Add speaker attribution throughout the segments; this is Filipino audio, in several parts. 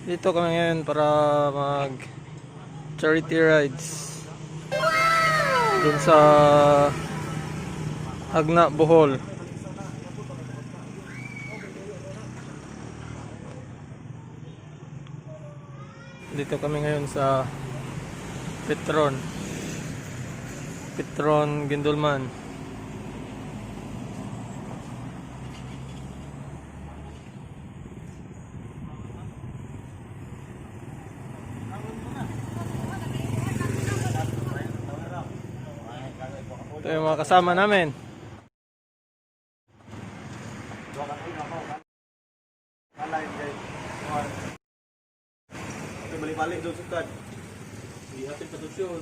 Speaker 1: Dito kami ngayon para mag charity rides dun sa Jagna Bohol. Dito kami ngayon sa Petron Gindulman. Ito yung mga kasama namin.
Speaker 2: Balik-balik doon sukad. Lihatin patusyon.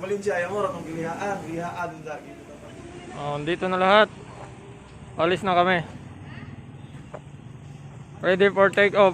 Speaker 2: Valencia ayaw mo ratong gilihaan lagi.
Speaker 1: Dito na lahat. Alis na kami. Ready for take off.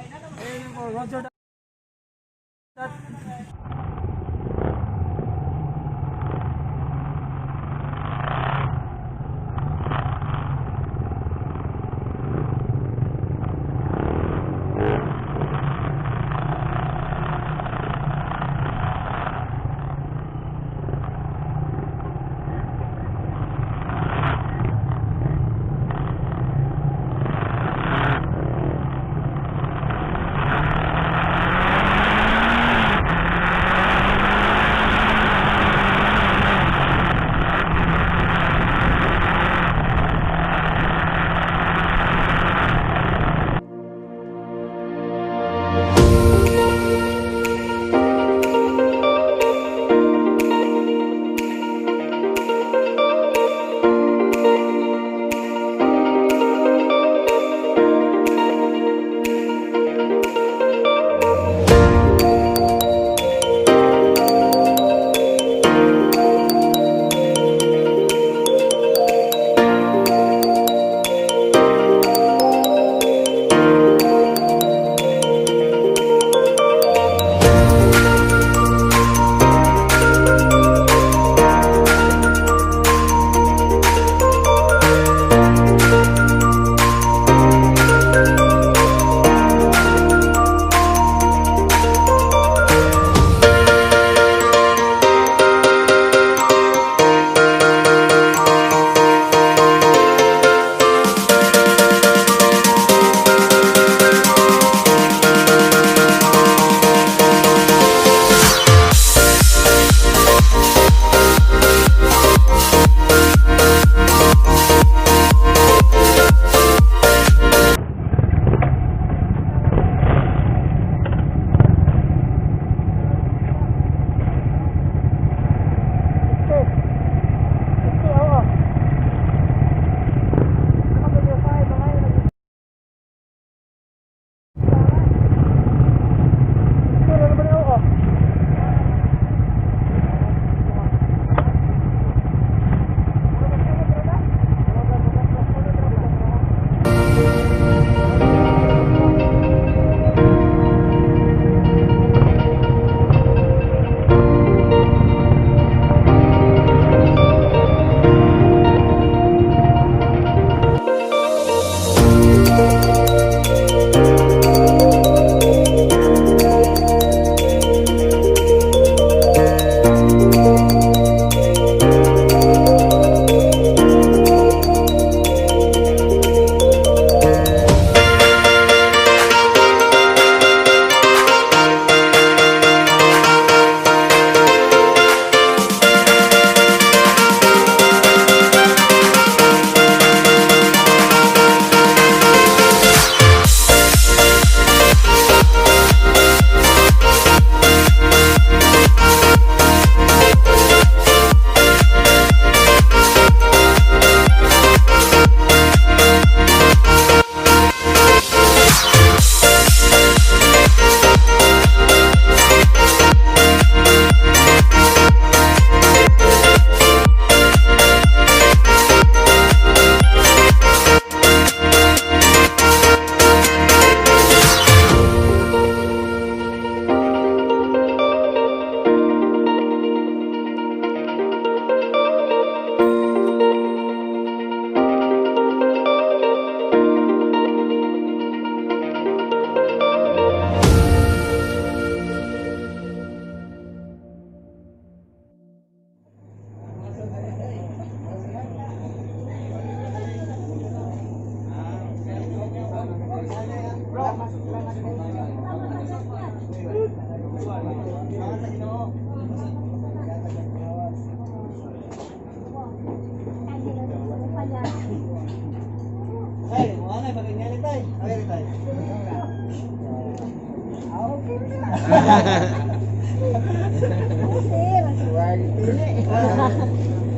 Speaker 3: Ay, mga na, pag-ingani tayo. Okay, tayo.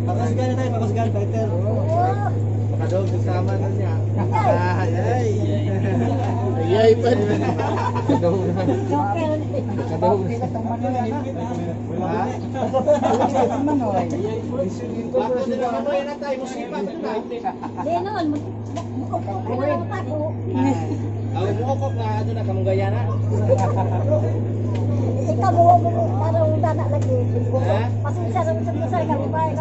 Speaker 3: Pakasgan na tayo, pakasgan, Peter. Pakadog, kasama na niya. Ay, ay, pa. Kadog. Kadog. Bakit sila kamoy na tayo, musipa.
Speaker 4: Denon,
Speaker 3: Ang mukok na ano na kamunggaya na.
Speaker 4: ikaw mo parang dana lagi.
Speaker 3: Ha?
Speaker 4: Pasensya na sa sa kamay.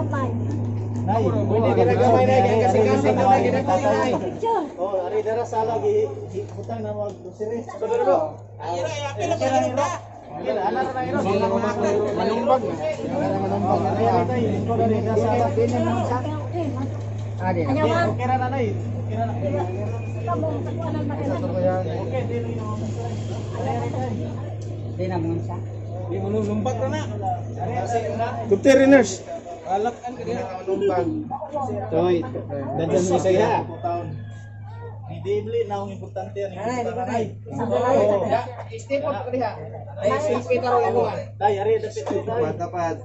Speaker 3: Nay, hindi ginagamay na kasi na ginagamay.
Speaker 4: Picture.
Speaker 3: Oh, ari dara sala gi hutang na mag grocery. Kodoro. Ayra ya pila pa rin da. Ana na iro. Manumbag na. Manumbag na ya tay. Kodoro dara sala din mo sa. Ade. Okay ra na nay. Okay ra na.
Speaker 4: Kamu takuanan na kayo.
Speaker 3: Okay din yo. Di na mo sa. Di mo lumbat na.
Speaker 2: Kupteriners.
Speaker 3: Alakan ka din manumbag. Toy. Dadyan mo saya. Dibli na ang importante yan. Ay, step up ka diha. Ay, selfie taro yung mga. Day, ari dapat tayo. Dapat.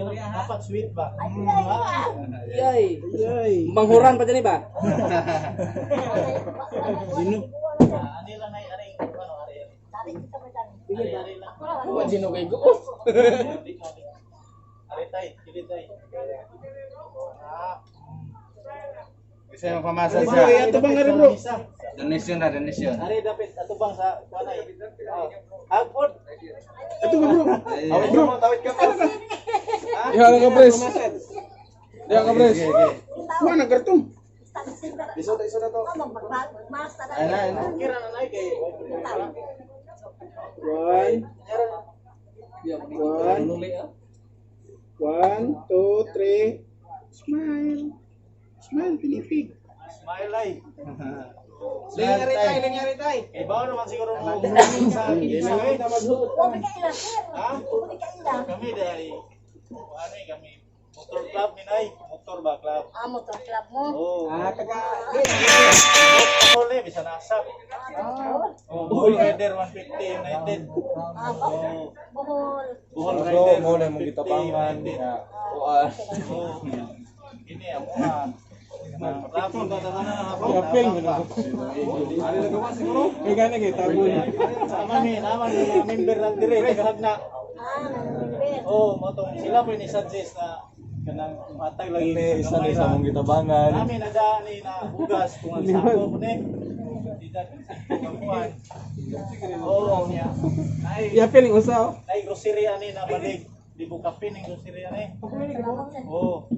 Speaker 3: Dapat sweet ba? Yay. Yay. Manghuran pa dyan ba? Sino? Ani lang ay ari ano ari. Ari lang. Wa sino kay go. Ari tay, dili tay.
Speaker 2: Kasi yung pamasa siya. Ay, ito bang bro?
Speaker 1: Donation na, donation.
Speaker 3: Ari dapat ato bang sa kuanay. Agpod.
Speaker 2: Ito ba bro?
Speaker 3: Awit bro, tawid ka pa.
Speaker 2: Iha ka pres. Iha ka pres. Wala na kartong.
Speaker 3: Iso na to.
Speaker 2: Ay.
Speaker 3: Kira na nay kay.
Speaker 2: One, two, three. Smile. Smile, pinipig.
Speaker 3: Smile ay. Lingyari tay. Eh bawo naman siguro mo sa
Speaker 2: Kailangan na maghuot.
Speaker 3: Ha? Kami dahil kami motor club ni nay, motor ba club?
Speaker 4: Motor club mo.
Speaker 3: Oh.
Speaker 2: Taga.
Speaker 3: Bohol bisa nasap. Bohol Raider150 United.
Speaker 4: Bohol.
Speaker 3: Bohol
Speaker 1: So,
Speaker 3: Raider.
Speaker 1: mo na mong gitapangan.
Speaker 3: Ini ang mga lapon ka na ako.
Speaker 2: Kapil mo na. Ari na gawa siguro. Kay gani kay tabon.
Speaker 3: Naman ni member ng dire tagahagna.
Speaker 4: Nangyayari.
Speaker 3: Oh, motong sila po ni suggest na kanang matag lagi
Speaker 1: Isa sa mong gitabangan.
Speaker 3: Namin nagani na hugas kung ang sako mo ni. Tidak kuan. Oh, niya.
Speaker 2: Ya piling usaw.
Speaker 3: Ay grocery ani na balig. Di buka pin ang grocery ani. Oh.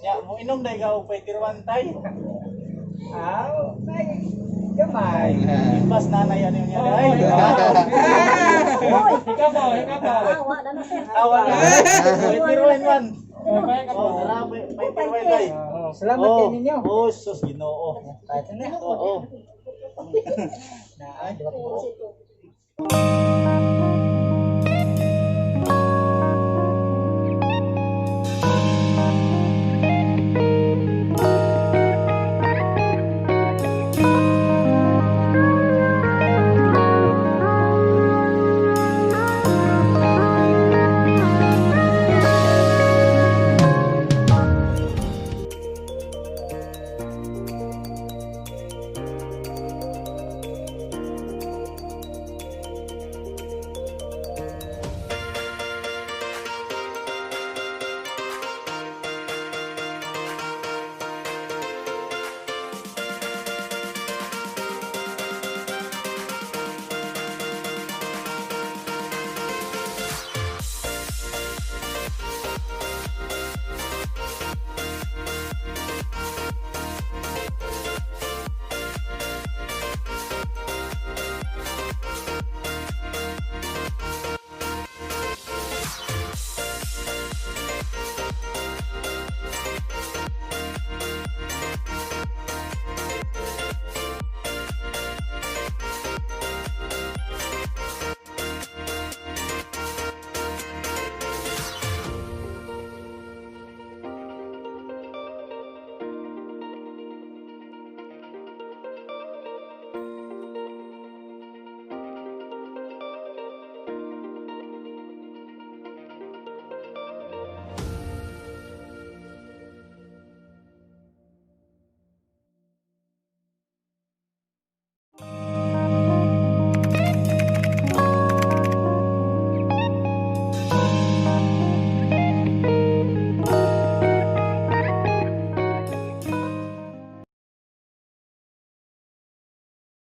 Speaker 3: Ya, mo inom dai gaw pay tirwan tay. Gamay. Mas nanay ani niya dai.
Speaker 4: Awa na na sir.
Speaker 3: Awa na. Pay tirwan man. Oh, dara pay tirwan tay.
Speaker 2: Salamat
Speaker 3: Oh,
Speaker 2: din ninyo.
Speaker 3: oh, sus Ginoo. Oo.
Speaker 4: Oo.